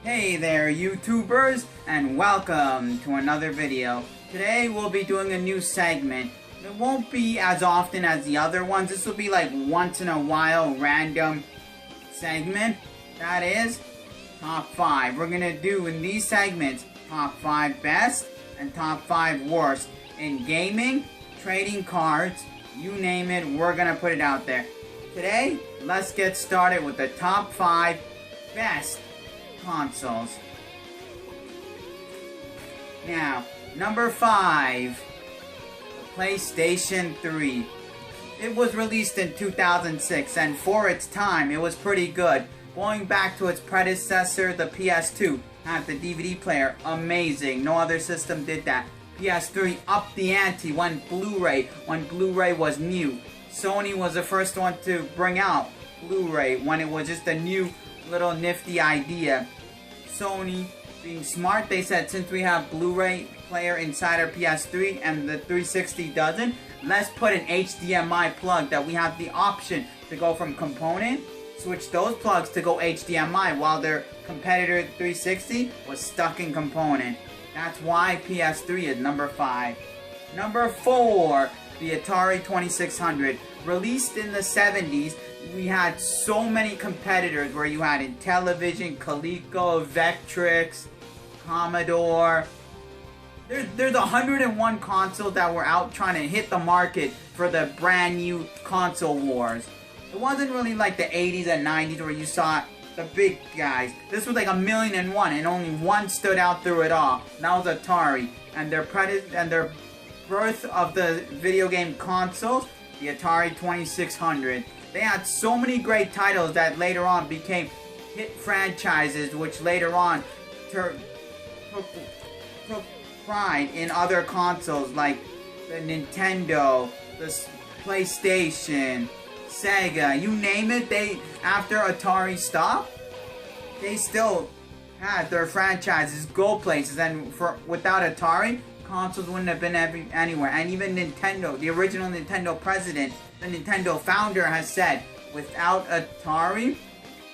Hey there YouTubers, and welcome to another video. Today we'll be doing a new segment. It won't be as often as the other ones. This will be like once in a while random segment. That is top 5. We're gonna do in these segments top 5 best and top 5 worst in gaming, trading cards, you name it, we're gonna put it out there. Today, let's get started with the top 5 best consoles. Now, number 5, the PlayStation 3. It was released in 2006, and for its time, it was pretty good. Going back to its predecessor, the PS2, had the DVD player, amazing. No other system did that. PS3 upped the ante when Blu-ray was new. Sony was the first one to bring out Blu-ray when it was just a new little nifty idea. Sony, being smart, they said, since we have Blu-ray player inside our PS3 and the 360 doesn't, let's put an HDMI plug that we have the option to go from component, switch those plugs to go HDMI, while their competitor 360 was stuck in component. That's why PS3 is number 5. Number 4, the Atari 2600. Released in the 70s, we had so many competitors where you had Intellivision, Coleco, Vectrix, Commodore. There's 101 consoles that were out trying to hit the market for the brand new console wars. It wasn't really like the 80s and 90s where you saw the big guys. This was like 1,000,001 and only one stood out through it all. And that was Atari. And their birth of the video game consoles, the Atari 2600. They had so many great titles that later on became hit franchises, which later on took pride in other consoles like the Nintendo, the PlayStation, Sega, you name it. After Atari stopped, they still had their franchises go places, and without Atari, consoles wouldn't have been anywhere. And even Nintendo, the original Nintendo president, the Nintendo founder, has said, without Atari,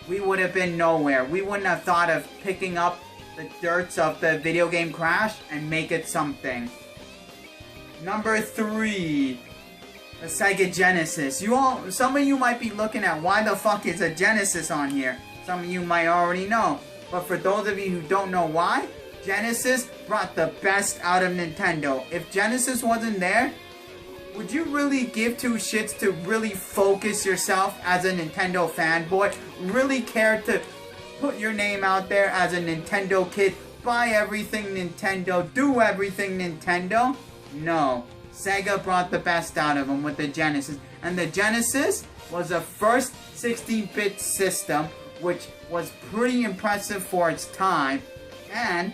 we would have been nowhere. We wouldn't have thought of picking up the dirts of the video game crash and make it something. Number 3, the Sega Genesis. Some of you might be looking at, why the fuck is a Genesis on here? Some of you might already know. But for those of you who don't know why, Genesis brought the best out of Nintendo. If Genesis wasn't there, would you really give two shits to really focus yourself as a Nintendo fanboy? Really care to put your name out there as a Nintendo kid? Buy everything Nintendo, do everything Nintendo? No. Sega brought the best out of them with the Genesis. And the Genesis was the first 16-bit system, which was pretty impressive for its time. And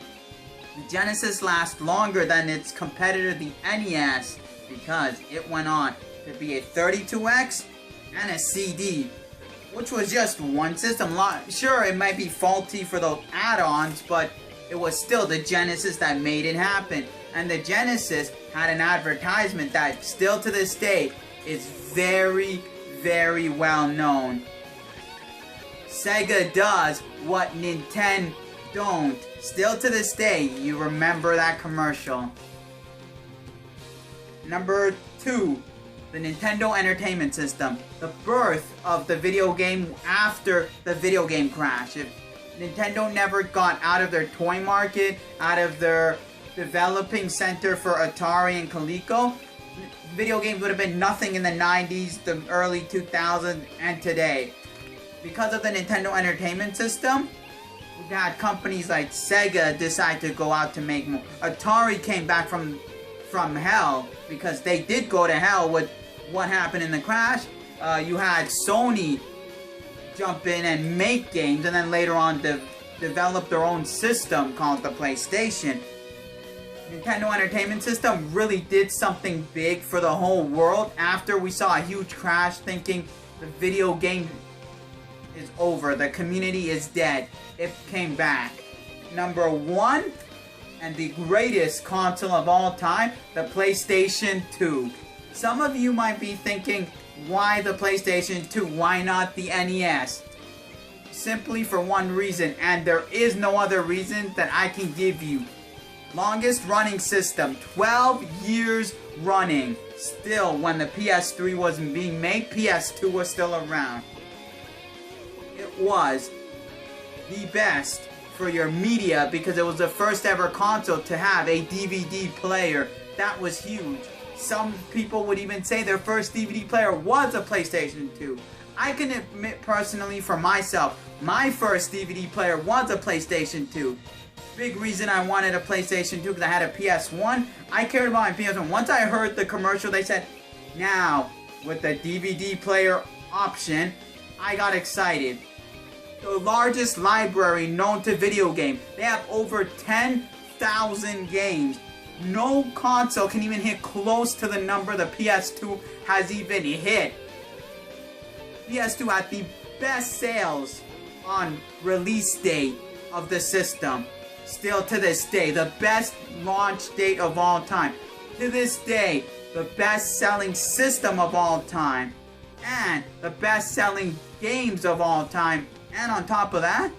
the Genesis lasts longer than its competitor, the NES, because it went on to be a 32X and a CD, which was just one system. Sure, it might be faulty for the add-ons, but it was still the Genesis that made it happen. And the Genesis had an advertisement that still to this day is very, very well known. Sega does what Nintendo don't. Still to this day, you remember that commercial. Number 2, the Nintendo Entertainment System. The birth of the video game after the video game crash. If Nintendo never got out of their toy market, out of their developing center for Atari and Coleco, video games would have been nothing in the 90s, the early 2000s, and today. Because of the Nintendo Entertainment System, we had companies like Sega decide to go out to make more. Atari came back from hell, because they did go to hell with what happened in the crash. You had Sony jump in and make games, and then later on develop their own system called the PlayStation. Nintendo Entertainment System really did something big for the whole world. After we saw a huge crash, thinking the video game is over, the community is dead, it came back. Number 1, and the greatest console of all time, the PlayStation 2. Some of you might be thinking, why the PlayStation 2? Why not the NES? simply for one reason, and there is no other reason that I can give you. Longest running system, 12 years running. Still, when the PS3 wasn't being made, PS2 was still around. It was the best for your media because it was the first ever console to have a DVD player. That was huge. Some people would even say their first DVD player was a PlayStation 2. I can admit personally for myself, my first DVD player was a PlayStation 2. Big reason I wanted a PlayStation 2 because I had a PS1. I cared about my PS1. Once I heard the commercial, they said, now, with the DVD player option, I got excited. The largest library known to video game. They have over 10,000 games. No console can even hit close to the number the PS2 has even hit. PS2 had the best sales on release date of the system. Still to this day, the best launch date of all time. To this day, the best selling system of all time. And the best selling games of all time. And on top of that,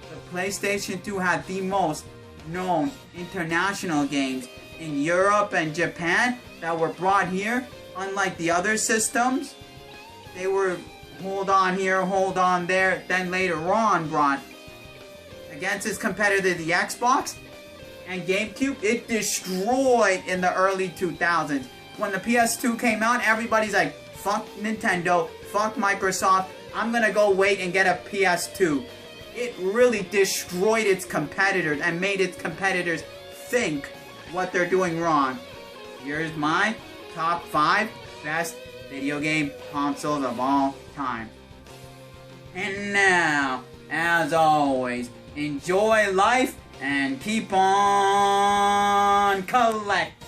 the PlayStation 2 had the most known international games in Europe and Japan that were brought here. Unlike the other systems, they were hold on here, hold on there, then later on brought against its competitor, the Xbox and GameCube. It destroyed in the early 2000s. When the PS2 came out, everybody's like, fuck Nintendo, fuck Microsoft, I'm gonna go wait and get a PS2. It really destroyed its competitors and made its competitors think what they're doing wrong. Here's my top 5 best video game consoles of all time. And now, as always, enjoy life and keep on collecting.